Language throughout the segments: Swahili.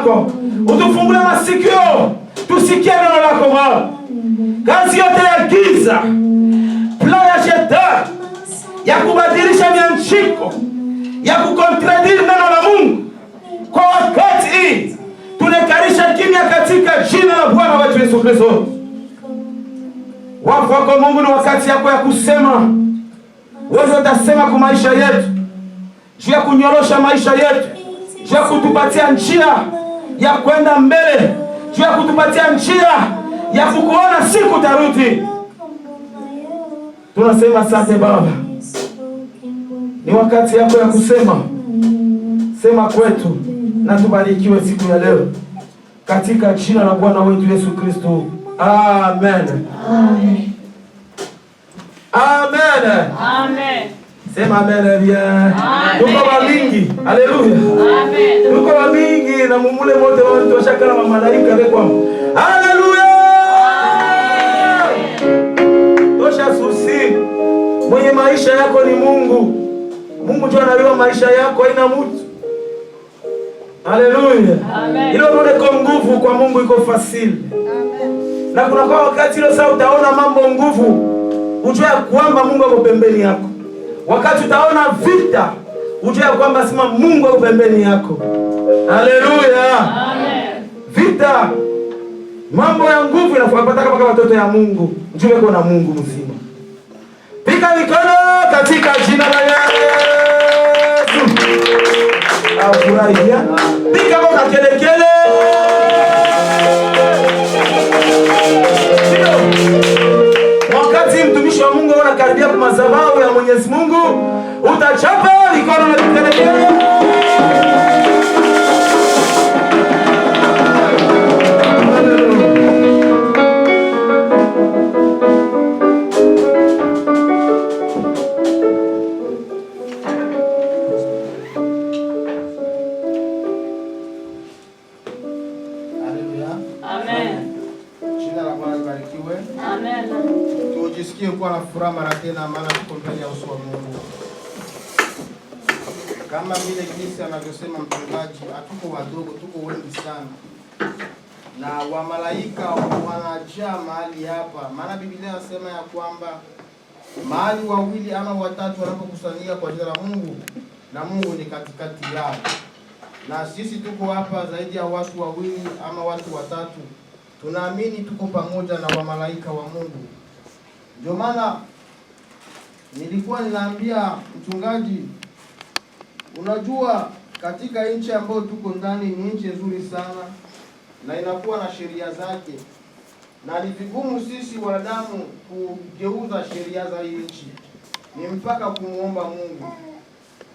lako. Utufungulie masikio tusikie neno lako Bwana. Kazi yote ya giza, plan ya shetani ya kubadilisha mianchiko, ya kukontradiri neno la Mungu kwa wakati hii, tunekarisha kimya katika jina la Bwana wetu Yesu Kristo. Wafu wako Mungu, ni wakati yako ya kusema. Wewe utasema kwa maisha yetu, juu ya kunyorosha maisha yetu, juu ya kutupatia njia ya kwenda mbele, juu ya kutupatia njia ya kukuona siku tarudi. Tunasema asante Baba. Ni wakati yako ya kusema. Sema kwetu na tubarikiwe siku ya leo, katika jina la Bwana wetu Yesu Kristo. Amen. Amen. Amen. Amen. Sema amen bien. Tuko wamingi. Haleluya. Amen. Tuko wamingi na mumule mote wao tushakala na malaika bekwa. Haleluya. Tosha susi. Mwenye maisha yako ni Mungu. Mungu ndiye anajua maisha yako, haina mtu. Haleluya. Amen. Ile unaona nguvu kwa Mungu iko fasili. Amen. Na kuna kwa wakati ile sasa utaona mambo nguvu, ujue kwamba Mungu yuko pembeni yako. Wakati utaona vita, ujue kwamba sema Mungu yuko pembeni yako. Haleluya. Amen. Vita, mambo ya nguvu inafuata kama watoto ya Mungu. Ujue kuna Mungu mzima. Piga mikono katika jina la Yesu. Afurahia. Piga kwa kelele. Wakati mtumishi wa Mungu anakaribia kwa madhabahu ya Mwenyezi Mungu, utachapa mikono na kelele. Tujisikie kuwa na furaha mara tena, maana tuko mbele ya uso wa Mungu. Kama vile jinsi anavyosema mchungaji, hatuko wadogo, tuko wengi sana. Na wa malaika wanajaa mahali hapa. Maana Biblia inasema ya kwamba mahali wawili ama watatu wanapokusanyika kwa jina la Mungu, na Mungu ni katikati yao. Na sisi tuko hapa zaidi ya watu wawili ama watu watatu. Tunaamini tuko pamoja na wa malaika wa Mungu. Ndio maana nilikuwa ninaambia mchungaji, unajua katika nchi ambayo tuko ndani ni nchi nzuri sana na inakuwa na sheria zake, na ni vigumu sisi wanadamu kugeuza sheria za hii nchi, ni mpaka kumuomba Mungu.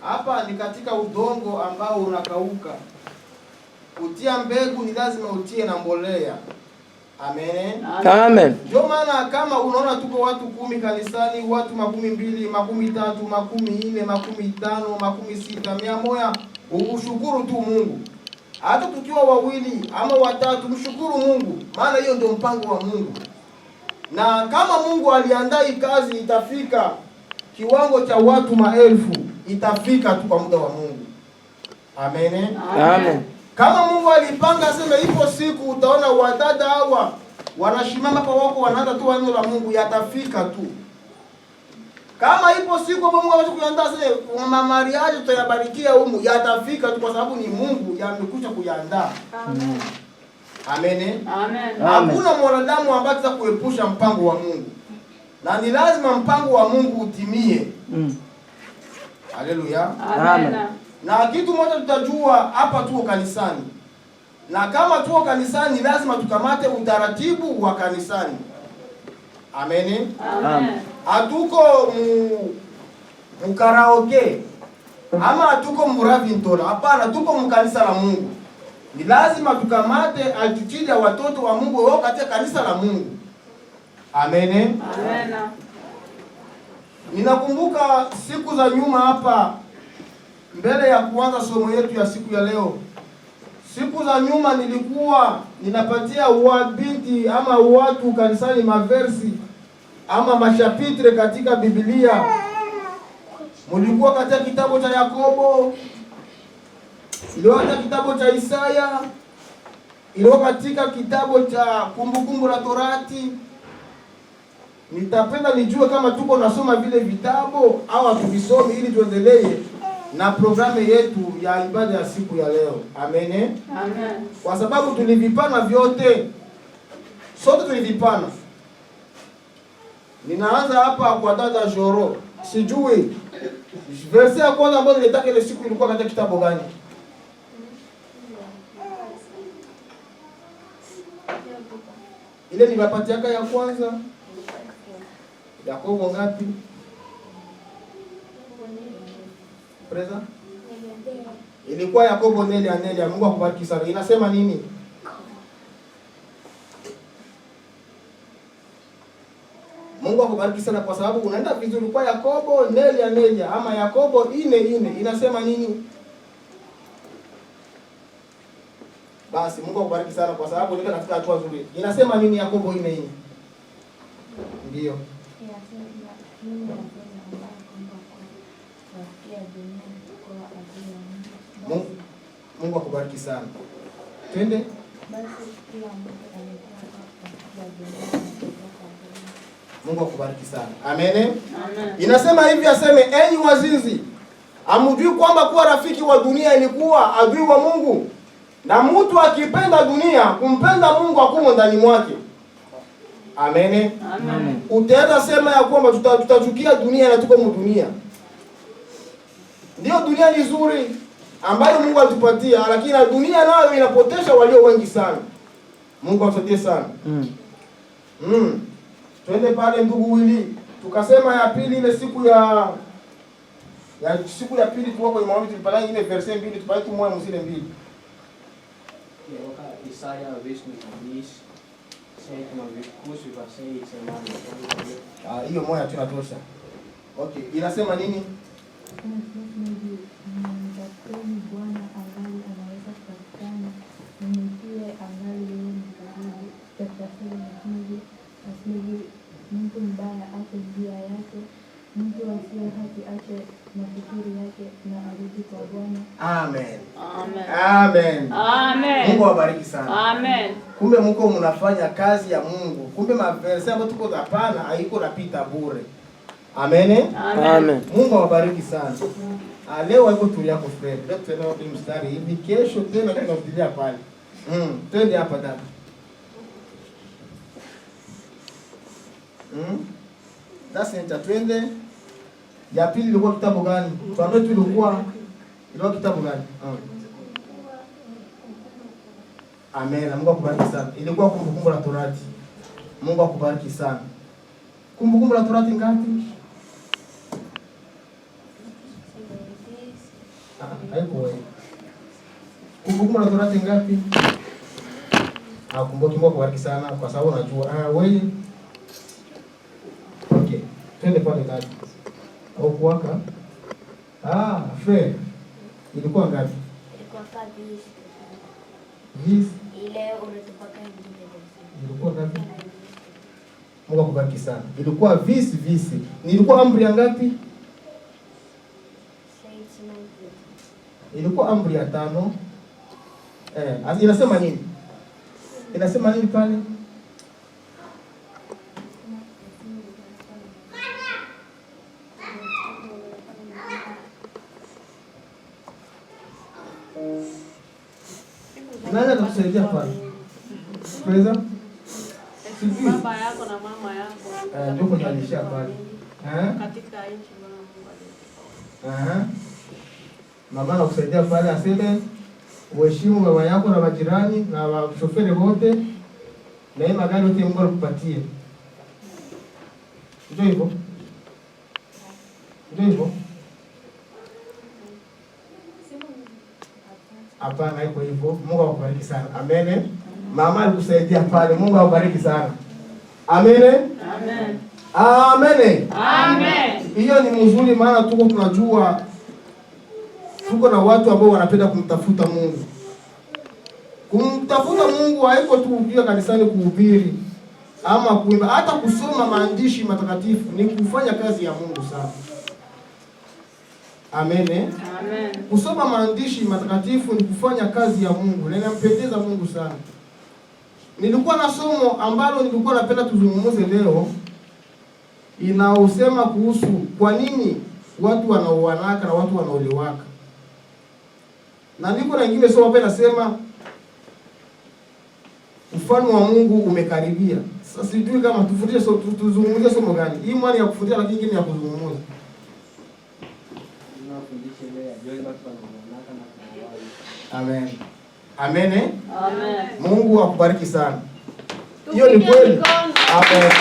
Hapa ni katika udongo ambao unakauka. Kutia mbegu ni lazima utie na mbolea. Amen. Amen. Ndio maana kama unaona tuko watu 10 kanisani, watu 12, 13, 14, 15, 16, 100, ushukuru tu Mungu. Hata tukiwa wawili ama watatu, mshukuru Mungu, maana hiyo ndio mpango wa Mungu. Na kama Mungu aliandaa hii kazi, itafika kiwango cha watu 1000, itafika tu kwa muda wa Mungu. Amen. Amen. Kama Mungu alipanga sema ipo siku utaona wadada hawa wanashimama pa wako wanaanza tu neno la Mungu, yatafika tu. Kama ipo siku Mungu anataka kuandaa sema mamariaje tutayabarikia humu, yatafika tu kwa sababu ni Mungu yamekuja kuyandaa. Amen. Amen. Amen. Hakuna mwanadamu ambaye ataweza kuepusha mpango wa Mungu. Na ni lazima mpango wa Mungu utimie. Haleluya. Amen. Na kitu moja tutajua hapa tuko kanisani. Na kama tuko kanisani lazima tukamate utaratibu wa kanisani. Amen. Amen. Hatuko mkaraoke ama hatuko mravintola. Hapana, tuko mkanisa la Mungu. Ni lazima tukamate attitude ya watoto wa Mungu wao katika kanisa la Mungu. Amen. Amen. Ninakumbuka siku za nyuma hapa, mbele ya kuanza somo yetu ya siku ya leo, siku za nyuma nilikuwa ninapatia wabinti ama watu kanisani maversi ama mashapitre katika Biblia. Mulikuwa katika kitabu cha Yakobo, iliwata kitabu cha Isaya, Ilikuwa katika kitabu cha Kumbukumbu la Torati. Nitapenda nijue kama tuko nasoma vile vitabu au hatuvisomi, ili tuendelee na programu yetu ya ibada ya siku ya leo. Amen. Amen. Kwa sababu tulivipana vyote. Sote tulivipana. Ninaanza hapa kwa dada Joro. Sijui verse ya kwanza ambayo nilitaka ile siku ilikuwa katika kitabu gani? Ile nilipatiaka ya kwanza. Yakobo ngapi? Preza? Ilikuwa Yakobo neli aneli. Mungu akubariki sana. Inasema nini? Mungu akubariki sana kwa sababu unaenda vizuri. Kwa Yakobo neli aneli ama Yakobo ine. Inasema nini? Basi Mungu akubariki sana kwa sababu niko katika hatua nzuri. Inasema nini Yakobo ine? Ndio. Mungu akubariki sana. Twende. Mungu akubariki sana. Amen. Amen. Inasema hivi, aseme enyi wazinzi, hamjui kwamba kuwa rafiki wa dunia ilikuwa adui wa Mungu? Na mtu akipenda dunia, kumpenda Mungu hakumo ndani mwake. Amen. Amen. Utaweza sema ya kwamba tutachukia dunia na tuko mdunia. Ndio, dunia ni nzuri ambayo Mungu alitupatia, lakini dunia nayo inapotesha walio wengi sana. Mungu atusaidie sana. Twende pale ndugu Wili. Tukasema ya pili ile siku ya pili tuko kwa maombi, tulipata ile verse mbili, tupate moyo mzile mbili. Isaya 29 sema vikusi vya sei sema Hiyo moja tu inatosha. Okay, inasema nini? Bwana angali anaweza kupatikana, mnitie angali yeye ni karibu, tatafiri msingi, asili mtu mbaya ache njia yake, mtu asiye haki ache mafikiri yake, na arudi kwa Bwana. Amen. Amen. Amen. Amen. Mungu awabariki sana. Amen. Kumbe mko mnafanya kazi ya Mungu. Kumbe maverse ambayo tuko hapana haiko napita bure. Amen. Amen. Mungu awabariki sana. Leo haiko tu yako friend. Leo tena ni mstari hivi, kesho tena tunafikiria pale. Twende hapa dada. Sasa twende. Ya pili ilikuwa kitabu gani? Tuambie tu ilikuwa kitabu gani? Amen. Mungu akubariki sana. Ilikuwa Kumbukumbu la Torati. Mungu akubariki sana. Kumbukumbu la Torati ngapi? Haiko wewe. Kumbukumbu la Torati ngapi? Kumbuka. Mungu akubariki sana kwa sababu unajua. Wewe. Okay. Twende pale ngapi? Au kuwaka? Fair. Ilikuwa ngapi? Ilikuwa kabisa. Yes. Ile unatupaka ingine. Ilikuwa ngapi? Mungu akubariki sana. Ilikuwa visi. Nilikuwa amri ya ngapi? Ilikuwa amri ya 5. Inasema nini? Inasema nini pale? Nani atakusaidia pale? Preza? Sijui. Baba yako na mama yako. Ndio kunyalisha pale. Katika nchi Mungu. Mama anakusaidia pale, aseme uheshimu baba yako na majirani na washoferi wote na hii magari yote Mungu alikupatie. Ndio hivyo. Hapana, haiko hivyo. Mungu akubariki sana. Amen. Mama alikusaidia pale. Mungu akubariki sana. Amen. Amen. Amen. Amen. Hiyo ni mzuri, maana tunajua tuko na watu ambao wanapenda kumtafuta Mungu. Kumtafuta Mungu haiko tu kuja kanisani kuhubiri ama kuimba, hata kusoma maandishi matakatifu ni kufanya kazi ya Mungu sana. Amen. Amen. Kusoma maandishi matakatifu ni kufanya kazi ya Mungu na inampendeza Mungu sana. nilikuwa na somo ambalo nilikuwa napenda tuzungumze leo, inaosema kuhusu kwa nini watu wanaoanaka na watu wanaolewaka. Na niko na ingine somo pia nasema ufalme wa Mungu umekaribia. Sasa sijui kama tufundishe tuzungumzie somo gani. Hii mwani ya kufundisha lakini ingine ya kuzungumza. Amen. Amen. Amen. Mungu akubariki sana. Hiyo ni kweli. Amen.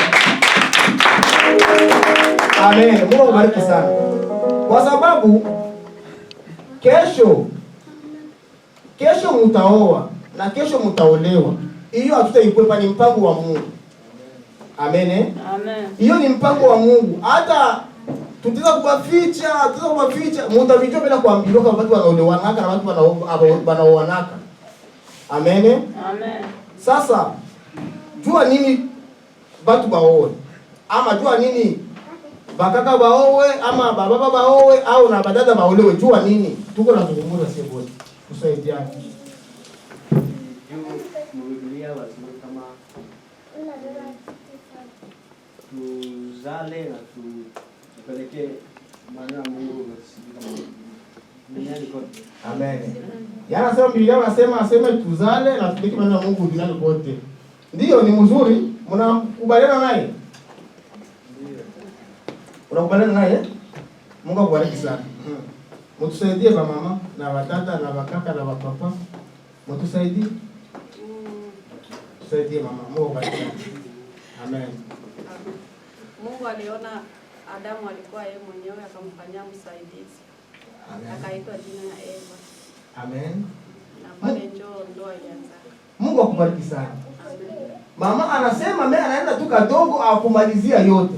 Amen. Mungu akubariki sana. Kwa sababu kesho mtaoa na kesho mtaolewa. Hiyo hatutaikwepa, ni mpango wa Mungu. Amen. Amen. Hiyo ni mpango wa Mungu. Hata tutaweza kuwaficha, mtavijua bila kuambiwa kama watu wanaolewanaka na watu wanaoanaka. Amen. Amen. Sasa jua nini watu baoe, ama jua nini bakaka baoe, ama baba baoe, au na badada baolewe. Jua nini tuko na kuzungumza sio wote, tusaidiane. Biblia wasema kama tuzale na tupeleke maneno ya Mungu duniani kote. Amen. Yana sema Biblia anasema tuzale na tupeleke maneno ya Mungu duniani kote. Ndio, ni mzuri. Mnakubaliana naye? Ndio. Unakubaliana naye? Mungu akubariki sana. Mtusaidie kwa mama na watata na wakaka na wapapa. Mtusaidie. Tusaidie mama. Mungu akubariki sana. Amen. Mungu aliona Adamu alikuwa yeye mwenyewe akamfanyia msaidizi. Amen. Akaitwa jina la Eva. Amen. Na pale ndoa ilianza. Mungu akubariki sana. Amen. Mama anasema mimi anaenda tu kadogo akumalizia yote.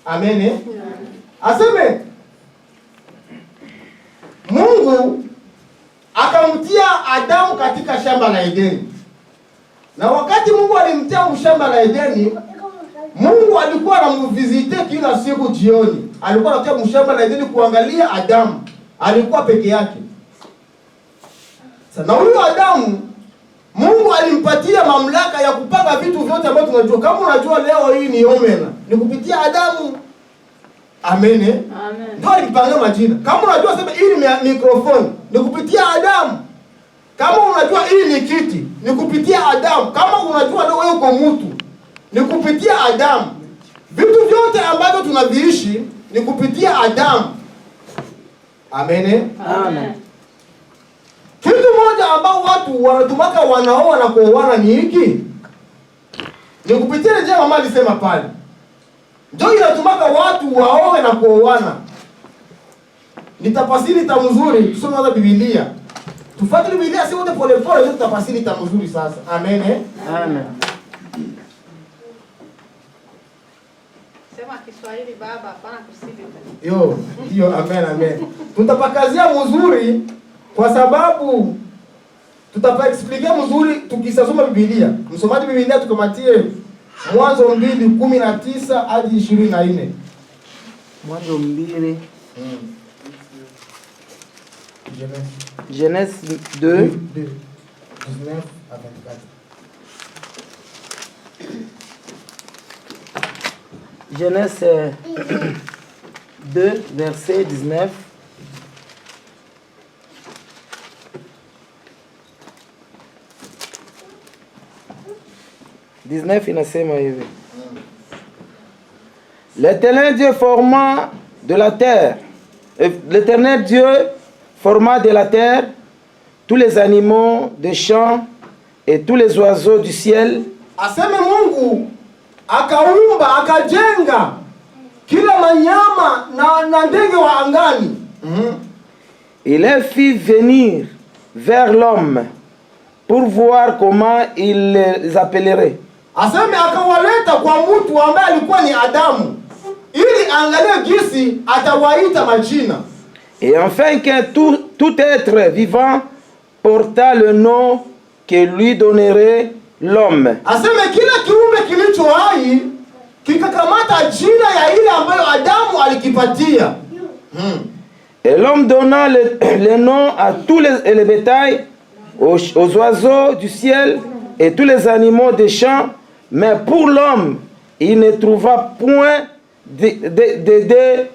Amen. Aseme Mungu akamtia Adamu katika shamba la Edeni. Na wakati Mungu alimtia shamba la Edeni, Mungu alikuwa anamvisite kila siku jioni. Alikuwa anakuja shamba la Edeni kuangalia Adamu. Alikuwa peke yake. Sasa huyo Adamu Mungu alimpatia mamlaka ya kupanga vitu vyote ambavyo tunajua. Kama unajua leo hii ni omena, ni kupitia Adamu. Amen. Amen. Ndio alipanga majina. Kama unajua sema hii ni microphone, ni kupitia Adamu. Kama unajua hii ni kiti, ni kupitia Adamu. Kama unajua leo wewe uko mtu, ni kupitia Adamu. Vitu vyote ambavyo tunaviishi ni kupitia Adamu. Amen. Amen. Kitu moja ambao watu wanatumaka wanaoa na kuoana ni hiki. Ni kupitia njia mama alisema pale. Ndio inatumaka watu waoe na kuoana. Nitafasiri tamzuri, tusome hata Biblia. Tufuate Biblia si wote pole pole ndio tutafasiri tamzuri sasa. Amen. Amen. Sema Kiswahili baba, hapana kusili. Ndio amen. Tutapakazia mzuri kwa sababu tutapa-explica mzuri tukisoma Biblia. Msomaji Biblia tukamatie Mwanzo 2:19 hadi 24. Mwanzo 2. Genèse 2. 19 à 24. Genèse 2, verset 19. Inasema hivi. L'éternel Dieu forma de la terre. L'éternel Dieu forma de la terre tous les animaux des champs et tous les oiseaux du ciel. Aseme Mungu akaumba akajenga kila manyama na ndege wa angani. Il les fit venir vers l'homme pour voir comment il les appellerait. Aseme akawaleta kwa mtu ambaye alikuwa ni Adamu ili angalie gisi atawaita majina. Et enfin que tout être vivant porta le nom que lui donnerait l'homme. Aseme kila kiumbe kilicho hai kikakamata jina ya ile ambayo Adamu alikipatia. Et l'homme donna le nom à tous les bétails, aux oiseaux du ciel, et tous les animaux des champs, mais pour l'homme, il ne trouva point d'idée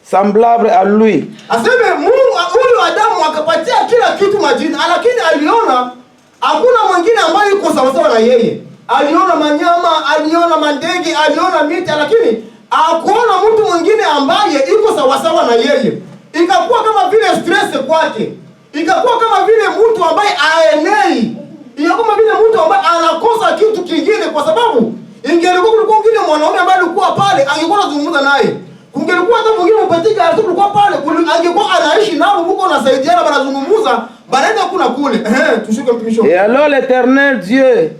semblable à lui. Aseme Mungu huyu Adamu akapatia kila kitu majina, lakini aliona hakuna mwingine ambaye yuko sawa sawa na yeye. Aliona manyama, aliona mandege, aliona miti, lakini hakuona mtu mwingine ambaye yuko sawa sawa na yeye. Ikakuwa kama vile stress kwake. Ikakuwa kama vile mtu ambaye aenei. Ikakuwa kama vile mtu ambaye anakosa kitu kingine, kwa sababu ingelikuwa kulikuwa mwingine mwanaume ambaye alikuwa pale, angekuwa anazungumza naye. Kungelikuwa hata mwingine mpatika alikuwa pale, angekuwa anaishi nao huko na saidiana wanazungumza, baadaye kuna kule. Tushuke mtumishi. Et alors l'Éternel Dieu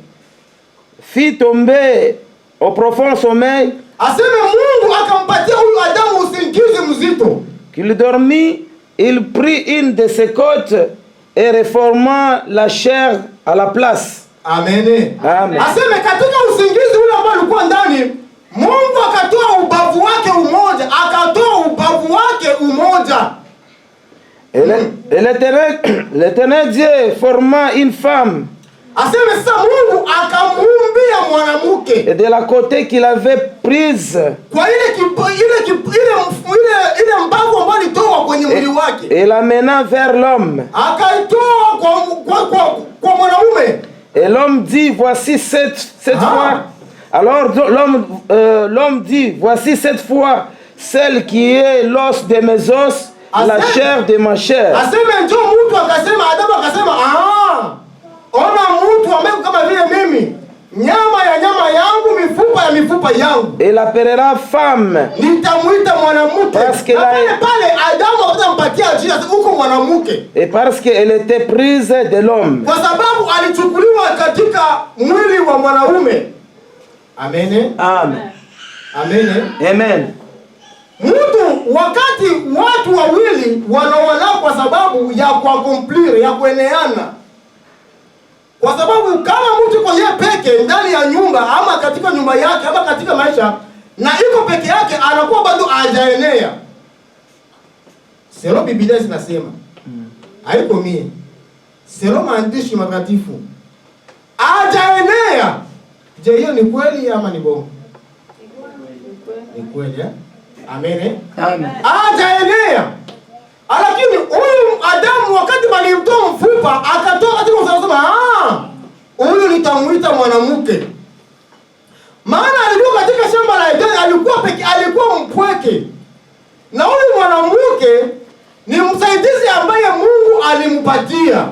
fit tomber au profond sommeil. Aseme Mungu akampatia huyu Adamu usingizi mzito. Qu'il dormit, il prit une de ses côtes et reforma la chair à la place. Amen. Amen. Aseme katika usingizi ule ambao ulikuwa ndani, Mungu akatoa ubavu wake umoja, Et l'Éternel Dieu forma une femme. Aseme sasa Mungu akamuumbia mwanamke. Et de la côté qu'il avait prise. Kwa ile mbavu ambayo alitoa kwenye mwili wake. Et l'amena vers l'homme. Akaitoa kwa mwanaume. Et l'homme dit, voici cette fois. Alors l'homme dit, voici cette fois celle qui est l'os de mes os, la chair de ma chair. Aseme ndio mtu akasema, Adamu akasema, ona mtu ambaye kama vile mimi, nyama ya nyama yangu, mifupa ya mifupa yangu. Et l'appellera femme. Nitamuita mwanamke. Parce que pale Adamu akampatia jina huko mwanamke. Et parce qu'elle était prise de l'homme. Kwa sababu alichukuliwa katika mwili wa mwanaume. Amen. Amen. Amen. Amen. Mtu wakati watu wawili wanaoana kwa sababu ya kuaccomplire, ya kueneana. Kwa sababu kama mtu kwa yeye peke ndani ya nyumba ama katika nyumba yake ama katika maisha na iko peke yake, anakuwa bado hajaenea. Sero Biblia zinasema. Haiko mie. Sero maandishi matakatifu. Hajaenea. Je, hiyo ni kweli ama ni bongo? Ni kweli. Amen. Amen. Hajaenea. Lakini huyu Adamu wakati walimtoa mfupa akatoa katika usema, huyu nitamuita mwanamke. Maana alikuwa katika shamba la Edeni, alikuwa mpweke. Na huyu mwanamke ni msaidizi ambaye Mungu alimpatia.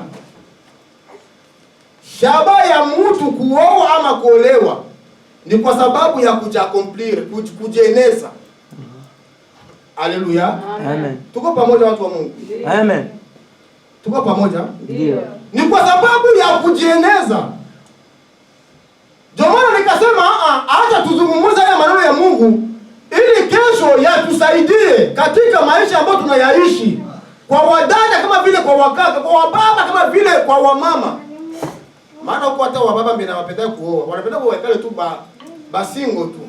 Shaba ya mtu kuoa ama kuolewa ni kwa sababu ya kujaccomplire, kujeneza. Haleluya. Amen. Tuko pamoja watu wa Mungu. Amen. Tuko pamoja? Ndio. Ni kwa sababu ya kujieneza. Ndio maana nikasema acha tuzungumze haya maneno ya Mungu ili kesho yatusaidie katika maisha ambayo tunayaishi. Kwa wadada kama vile kwa wakaka, kwa wababa kama vile kwa wamama. Maana huko hata wababa mbona wanapenda kuoa. Wanapenda kuwekale tu basingo tu.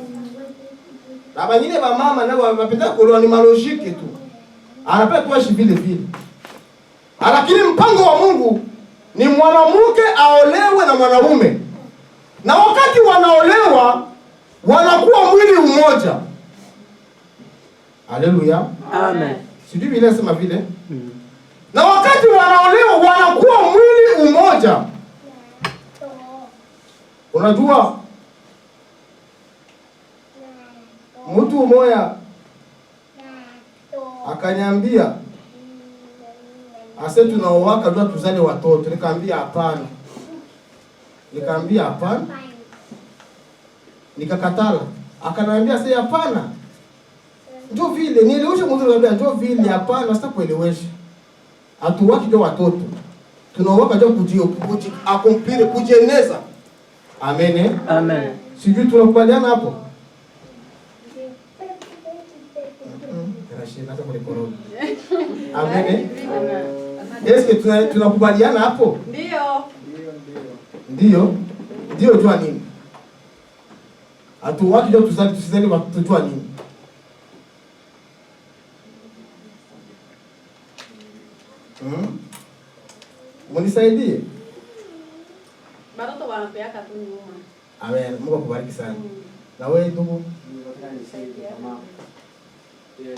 Na wengine wa mama nao wanapenda kuolewa ni malojiki tu. Anapenda tuishi vile vile. Lakini mpango wa Mungu ni mwanamke aolewe na mwanaume. Na wakati wanaolewa wanakuwa mwili mmoja. Haleluya. Amen. Sijui Biblia inasema vile. Na wakati wanaolewa wanakuwa mwili mmoja. Unajua mtu mmoja akaniambia ase tunaoaka jua tuzale watoto. Nikamwambia hapana. Nikakatala. Akaniambia sasa hapana. Ndio vile nieleweshe mzuri, niambia ndio vile hapana, sasa kuelewesha. Hatuwaki ndio watoto. Tunaoaka ndio accomplire, kujeneza. Amen. Amen. Sijui tunakubaliana hapo? Amen. Eske tunakubaliana hapo? Ndio. Ndio jua nini? Hatuwaki ndio tusizali watujua nini? Munisaidie. Batoto wanapeaka tu nyuma. Amen. Mungu akubariki sana. Na wewe ndugu? Nataka niseme kama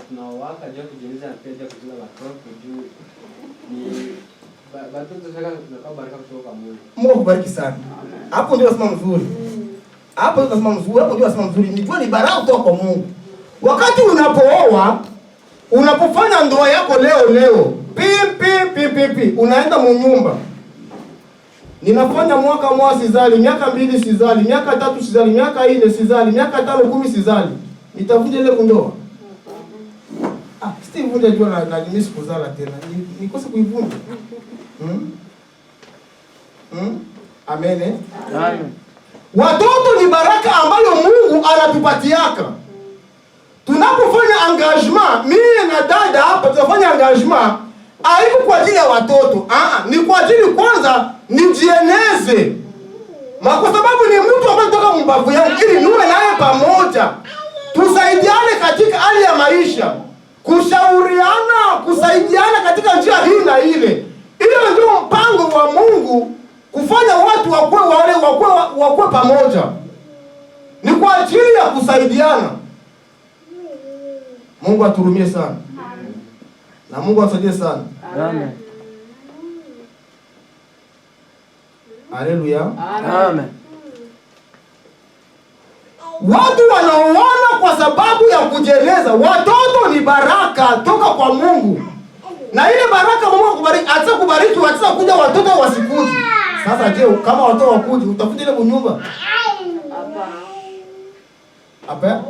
tunawaka juu kujiuliza na pia kuzula watoto juu ni batoto sasa tunakao baraka kutoka kwa Mungu. Mungu akubariki sana. Hapo ndio nasema mzuri. Hapo ndio nasema mzuri. Hapo ndio nasema mzuri. Ni baraka kutoka kwa Mungu. Wakati unapooa, unapofanya ndoa yako leo, unaenda munyumba. Ninafanya mwaka mmoja sizali, miaka 2 sizali, miaka 3 sizali, miaka 4 sizali, miaka 5 10 sizali. Nitavunja ile kundoa. Sivunja jua na nimesi kuzala tena. Nikose kuivunja. Amen. Amen. Watoto ni baraka ambayo Mungu anatupatiaka. Tunapofanya engagement, mimi na dada hapa tunafanya engagement, haiko kwa ajili ya watoto. Ni kwa ajili kwanza nijieneze. Kwa sababu ni mtu ambaye kutoka mbavu yangu ili niwe naye pamoja. Tusaidiane katika hali ya maisha. Kushauriana, kusaidiana katika njia hii na ile. Hiyo ndio mpango wa Mungu, kufanya watu wakue pamoja. Ni kwa ajili ya kusaidiana. Mungu aturumie sana. Na Mungu atusaidie sana. Amen. Haleluya. Amen. Watu wanaoana kwa sababu ya kujieleza. Watoto ni baraka toka kwa Mungu. Na ile baraka Mungu akubariki, atakubariki kuja watoto wasikuje. Sasa je, kama watoto wakuje, utakuja ile kunyumba? Hapana.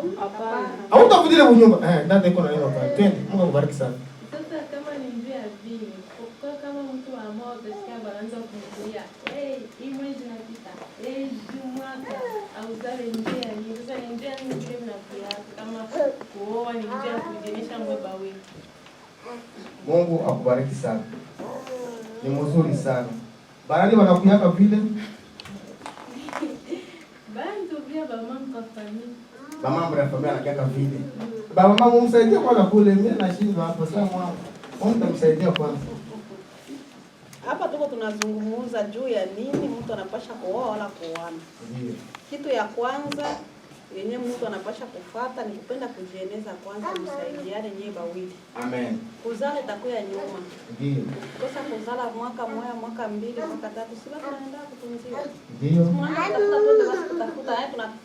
Au utakuja ile kunyumba? Dada iko na neno hapa. Twende. Mungu akubariki sana. Sasa kama ni njia ya dini, kwa kama mtu ambao utasikia banaanza kumkulia, hii mwezi unapita, mwaka au zale njia ni sasa ni njia ni vile mnakuya kama kuoa ni njia ya kujenesha mweba wewe. Mungu akubariki sana. Ni mzuri sana. Barani wanakuyaka vile? Bantu pia mama kwa familia. Mama ya familia anakuyaka vile. Mama mumsaidia kwanza kule, mimi nashindwa hapo sasa mwanangu. Mtamsaidia kwanza. Hapa tuko tunazungumza juu ya nini mtu anapasha kuoa wala kuoana. Ndio. Kitu ya kwanza yenye mtu anapasha kufuata ni kupenda kujieneza kwanza, msaidiane nyewe bawili. Amen. Kuzala itakuwa nyuma. Ndio. Kosa kuzala mwaka mmoja, mwaka 2, mwaka 3, sila tunaenda kutunziwa. Ndio.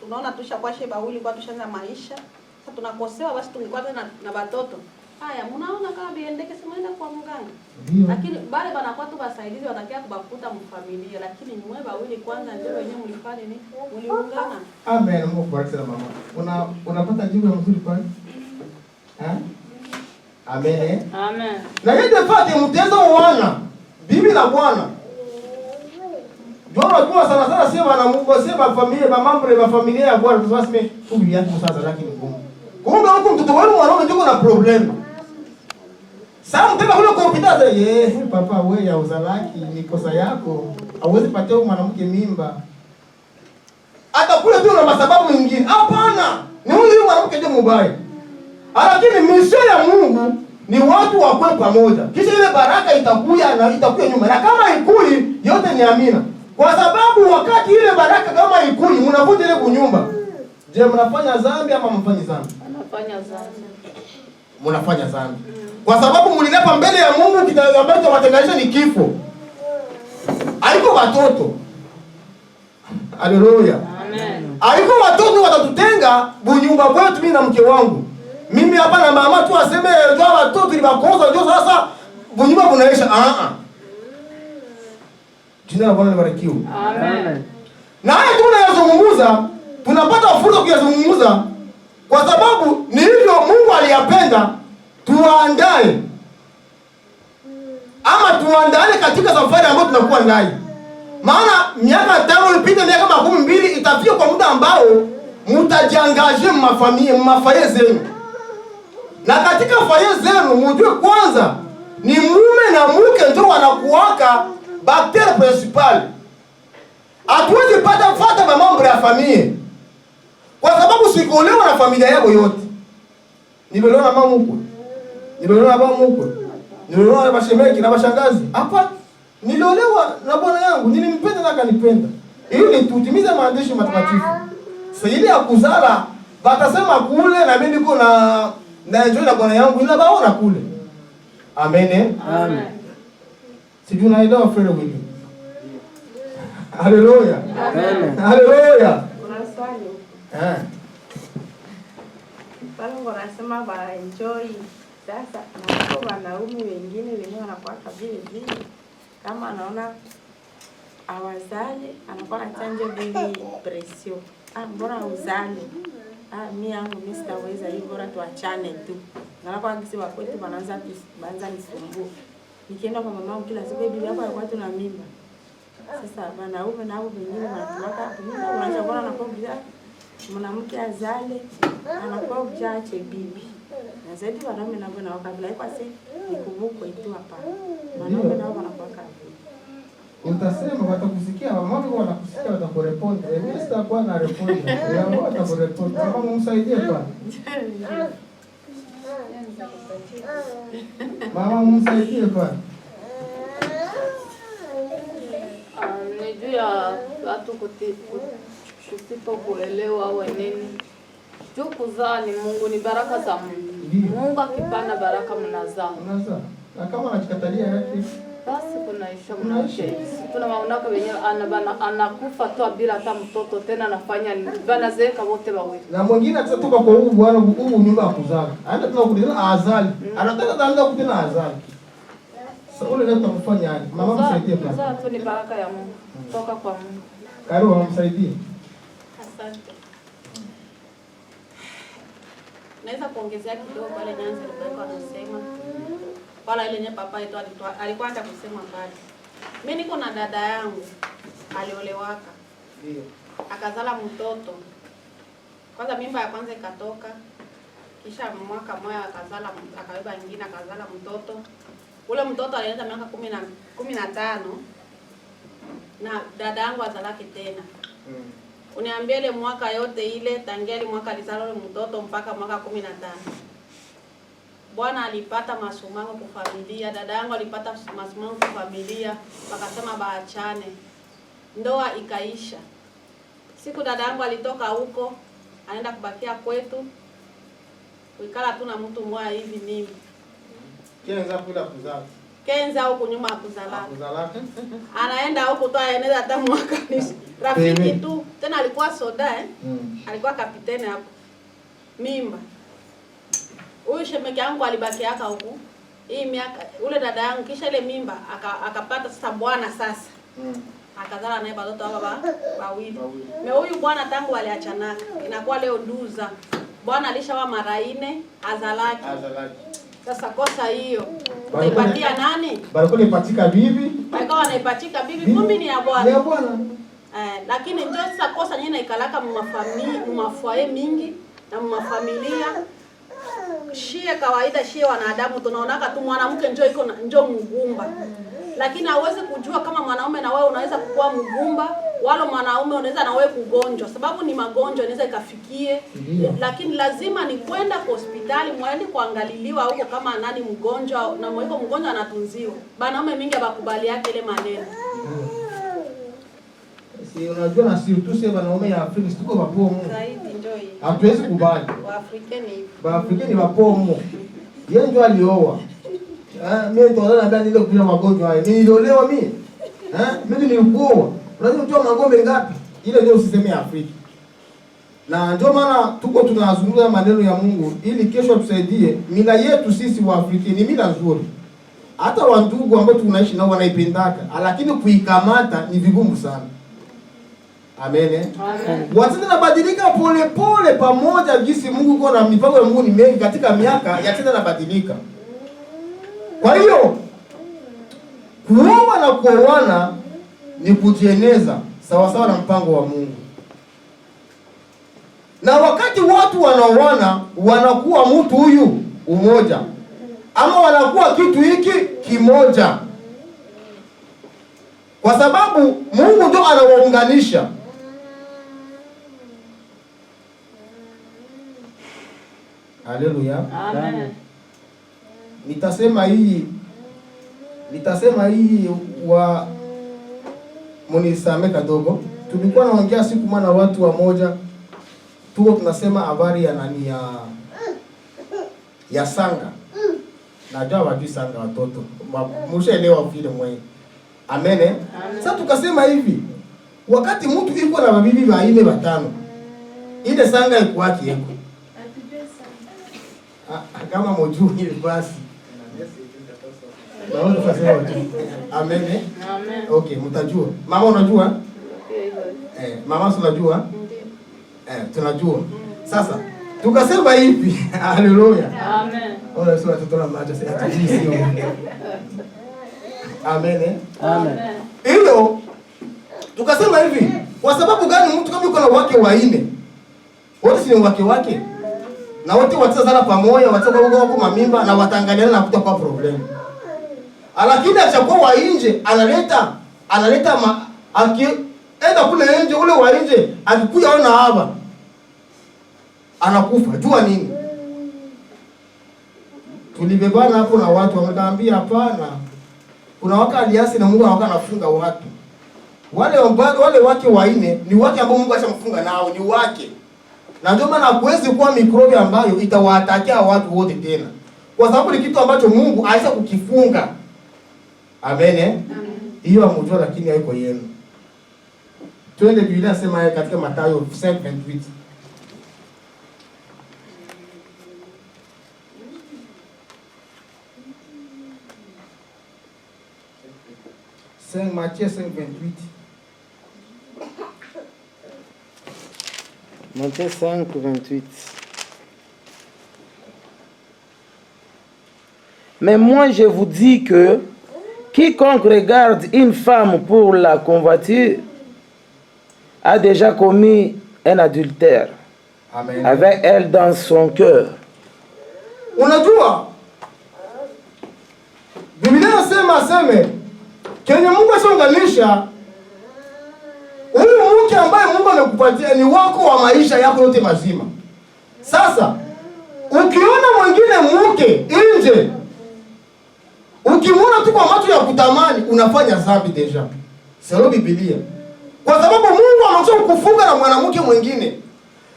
Tunaona tushakuwa sheba wili kwa tushaanza maisha. Sasa tunakosewa basi tungekuwa na watoto. Haya, mnaona kama biendeke simuenda kwa mganga. Ndio. Lakini bale banakuwa tu basaidizi watakia kubakuta mfamilia, lakini ni mwe bawili kwanza ndio wenyewe mlifanya ni mliungana. Amen. Mungu akubariki sana mama. Unapata jibu ya mzuri pale? Amen. Amen. Na yeye defati mtezo wana bibi na bwana. Jona kwa sana sema na Mungu sema familia mamambre ya familia ya bwana tuseme tu bibi yako sasa lakini ngumu. Kumbe huko mtoto wenu mwanaume ndio kuna problem. Sasa mtaka kule kompyuta papa wewe ya uzalaki ni kosa yako. Hauwezi patia mwanamke mimba. Hata kule tu na sababu nyingine. Hapana. Ni huyu mwanamke ndio mbaya. Lakini misio ya Mungu ni watu wakwe pamoja. Kisha ile baraka itakuja na itakuja nyuma. Na kama ikuli yote ni amina. Kwa sababu wakati ile baraka kama ikuli mnavunja ile kunyumba. Je, mnafanya dhambi ama mfanyi dhambi? Anafanya dhambi. Mnafanya dhambi. Kwa sababu mlinepa mbele ya Mungu kitu ambacho watenganisha ni kifo. Haiko watoto. Haleluya. Amen. Haiko watoto watatutenga bunyumba kwetu mimi na mke wangu. Mimi hapa na mama tu aseme ndio watoto ni makosa ndio sasa bunyumba bunaisha. Jina la Bwana libarikiwe. Amen. Na haya tunayazungumza, tunapata fursa kuyazungumza kwa sababu ni hivyo Mungu aliyapenda tuandae. Ama tuandae katika safari ambayo tunakuwa ndani. Maana miaka 5 ilipita, miaka 12 itafika kwa muda ambao mtajiangaje mafamilia zenu. Na katika familia zenu mjue kwanza ni mume na mke ndio wanakuwaka bakteria principal. Hatuwezi fuata mambo ya familia. Kwa sababu sikuolewa na familia yako yote. Niliolewa na mama mkwe. Niliolewa na baba mkwe. Niliolewa na bashemeki na bashangazi. Hapa niliolewa na bwana yangu, nilimpenda na akanipenda. ili tutimize maandishi matakatifu. Sasa ile ya kuzala batasema kule na mimi niko na enjoy na bwana yangu ila baona kule. Amen. Amen. Sijui unaelewa frere wewe. Haleluya. Amen. Haleluya. Kuna swali. Pale wanasema ba enjoy. Sasa na wanaume wengine wenyewe wanakuwa vile vile. Kama anaona awazali anakuwa na chanjo bila presio. Mbona uzali? Mimi yangu mimi sitaweza hiyo, bora tuachane tu. Ngalapo akisema kwetu wanaanza nisumbua. Nikienda kwa mama kila siku bibi yako alikuwa tuna mimba. Sasa wanaume nao wengine wanataka mimba wanachagua na kwa mwanamke azale anakuwa ujache bibi. Na zaidi wanaume nao na wakabila kwa sasa nikubuko itu hapa. Wanaume nao wanakuwa kabisa. Utasema watakusikia, mama wako wanakusikia, watakureponda. Mimi sitakuwa na reponda. Yao watakureponda. Mama msaidie kwa. Mama msaidie kwa. Ni juu ya watu kusipo kuelewa weneni. Juu kuzaa ni Mungu, ni baraka za Mungu. Mungu akipana baraka mnazaa. Unazaa. Na kama anachikatalia yake basi kunaisha mnaisha. Tunawaonaka wenyewe anakufa tu bila hata mtoto tena anafanya banazeeka wote wawili. Na mwingine atatoka kwa huyu bwana huyu nyumba ya kuzaa. Aenda tunakudia azali. Anataka taanza kutena azali. Sasa ule ndio tutamfanya aje? Mama msaidie kwa. Sasa tu ni baraka ya Mungu. Toka kwa Mungu. Karibu mama msaidie. Asante. Naweza kuongezea kidogo pale Nyanza alikuwa anasema. Wala ile nye papa yetu alikuwa hata kusema mbali. Mimi niko na dada yangu aliolewaka. Ndio. Akazala mtoto. Kwanza mimba ya kwanza ikatoka. Kisha mwaka mmoja akabeba nyingine akazala mtoto. Ule mtoto alianza miaka 15 na dada yangu azalake tena. Uniambie ile mwaka yote ile tangia ile mwaka alizala ule mtoto mpaka mwaka 15. Bwana alipata masumango kwa familia, dada yangu alipata masumango kwa familia, wakasema baachane. Ndoa ikaisha. Siku dada yangu alitoka huko, anaenda kubakia kwetu. Kuikala tu na mtu mmoja hivi mimi. Kenza kula kuzaa. Kenza huko nyuma kuzala. Kuzalaka. Anaenda huko tu aeneza hata mwaka nishi. Rafiki tu, tena alikuwa soda Alikuwa kapiteni hapo. Mimba. Huyu shemeke yangu alibaki haka huku. Hii miaka ule dada yangu kisha ile mimba akapata sasa bwana sasa. Akazala naye watoto hapa wawili. Na huyu bwana tangu aliachanaka. Inakuwa leo duza. Bwana alishawa mara 4 azalaki. Sasa kosa hiyo. Unaipatia nani? Baraka ipatika bibi. Baraka wanaipatika bibi kumbi ni ya bwana. Ni ya bwana. Lakini ndio sasa kosa nyingine ikalaka mafamilia mingi na mafamilia. Shie kawaida shie wanadamu tunaonaka tu mwanamke njoo mgumba. Lakini hauwezi kujua kama mwanaume na wewe unaweza kuwa mgumba wala mwanaume unaweza na wewe kugonjwa sababu ni magonjwa inaweza ikafikie. Lakini lazima ni kwenda kwa hospitali mwende kuangaliliwa huko kama nani mgonjwa na mwiko mgonjwa anatunziwa. Banaume mingi bakubali yake ile maneno. Si unajua na si tu sema wanaume ya Afrika tuko wapomo. Zaidi njoo hii. Hatuwezi kubali. Waafrikani wapomo. Yeye ndio alioa. Mimi ndio naona ndio kuna magonjwa haya. Niliolewa mimi. Mimi nilikuoa. Unajua mtu magombe ngapi? Ile ndio usiseme Afrika. Na ndio maana tuko tunazungumza maneno ya Mungu ili kesho tusaidie. Mila yetu sisi wa Afrika ni mila nzuri. Hata wandugu ambao tunaishi nao wanaipendaka, lakini kuikamata ni vigumu sana. Amen. Watu wanabadilika pole pole pamoja jinsi Mungu yuko na mipango ya Mungu ni mengi katika miaka yatenda nabadilika. Kwa hiyo kuoa na kuoana ni kujieneza sawa sawa na mpango wa Mungu. Na wakati watu wanaoana wanakuwa mtu huyu umoja ama wanakuwa kitu hiki kimoja. Kwa sababu Mungu ndio anawaunganisha. Haleluya. Amen. Nitasema hii wa munisame kadogo. tulikuwa naongea siku moja na watu wa moja, tuko tunasema habari ya nani ya sanga. Najua wajui sanga watoto. Mshaelewa vile mwenye. Amen. Sasa tukasema hivi, wakati mtu yuko na mabibi baine batano, ile sanga iko yake yako. Kama mojuu ile basi. Naona tukasema watu. Amen. Amen. Okay, mtajua. Mama unajua? Mama unajua? Tunajua. Sasa tukasema hivi, haleluya. Amen. Ona sio watoto na macho sasa sio. Amen. Amen. Hilo tukasema hivi, kwa sababu gani mtu kama yuko na wake wanne? Wote si wake. Na wote watazana pamoja, watoka wako mamimba na watangaliana na kutakuwa problem. Lakini achakuwa wa nje analeta enda kule nje, ule wa nje akikuja ona hapa anakufa. Jua nini? Tulibebana hapo na watu wamekaambia hapana. Kuna waka aliasi na Mungu anawaka anafunga watu. Wale wake wanne ni wake ambao Mungu ashamfunga nao, ni wake. Na ndio maana hakuwezi kuwa mikrobi ambayo itawatakia watu wote tena. Kwa sababu ni kitu ambacho Mungu aisha kukifunga. Amen. Hiyo amujua lakini haiko yenu. Twende Biblia inasema katika Mathayo 5:28. Matthieu 5:28. Matthieu 5:28. Mais moi je vous dis que quiconque regarde une femme pour la convoiture a déjà commis un adultère. Amen. Avec elle dans son cœur. Unajua? Biblia inasema kenye Mungu asonganisha huyu mke ambaye Mungu amekupatia ni wako wa maisha yako yote mazima. Sasa ukiona mwingine mke nje, ukimwona tu kwa macho ya kutamani, unafanya dhambi deja. Sio Biblia. Kwa sababu Mungu anacho kufunga na mwanamke mwingine.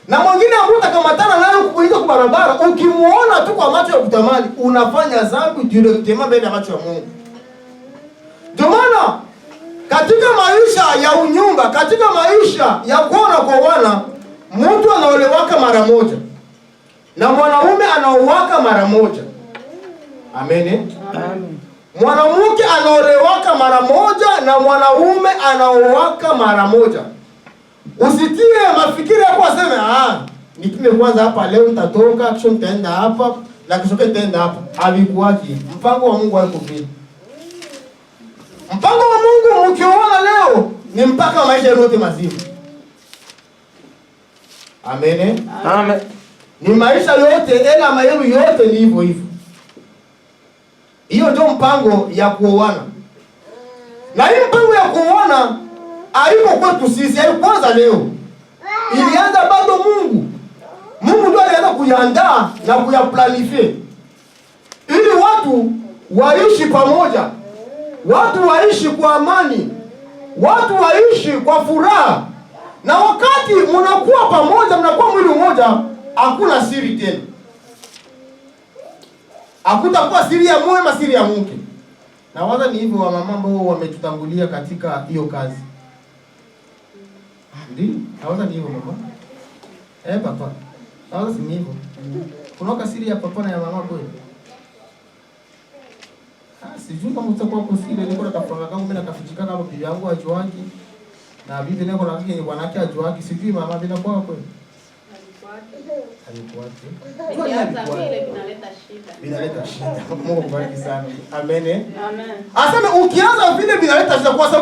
Na mwingine ambaye utakamatana naye kukuingia kwa barabara, ukimuona tu kwa macho ya kutamani, unafanya dhambi directement mbele ya macho ya Mungu. Ndio maana katika maisha ya unyumba, katika maisha ya kuona kwa wana, mtu anaolewaka mara moja na mwanaume anaowaka mara moja. Amen. Amen. Mwanamke anaolewaka mara moja na mwanaume anaowaka mara moja. Usitie mafikiri yako aseme nitume kwanza hapa leo nitatoka, kesho nitaenda hapa, na kesho nitaenda hapa. Havikuwaki. Mpango wa Mungu haiko vile. Mpango wa Mungu mkiona leo ni mpaka wa maisha yote mazima. Amen. Amen. Ni maisha yote, ela mayeru yote ni hivyo hivyo. Hiyo ndio mpango ya kuoana. Na hii mpango ya kuoana haiko kwetu sisi, haiko kwanza leo. Ilianza bado Mungu. Mungu ndio alianza kuiandaa na kuyaplanify. Ili watu waishi pamoja. Watu waishi kwa amani. Watu waishi kwa furaha. Na wakati mnakuwa pamoja, mnakuwa mwili mmoja, hakuna siri tena. Hakutakuwa siri ya mume na siri ya mke. Na waza ni hivyo wa mama ambao wametutangulia katika hiyo kazi. Ndio, nawaza ni hivyo mama. Papa. Nawaza si ni hivyo. Kuna siri ya papa na ya mama kweli? Sijui kama utakuwa kusiri, niko nakapanga kama mimi nakafichika kama bibi yangu ajuaki. Na bibi nako na kike wanawake ajuaki, sijui mama bila kwa kweli. Alikuwa binaleta shida. Mungu bariki sana. Amen. Amen. Aseme ukianza vile binaleta shida kwa sababu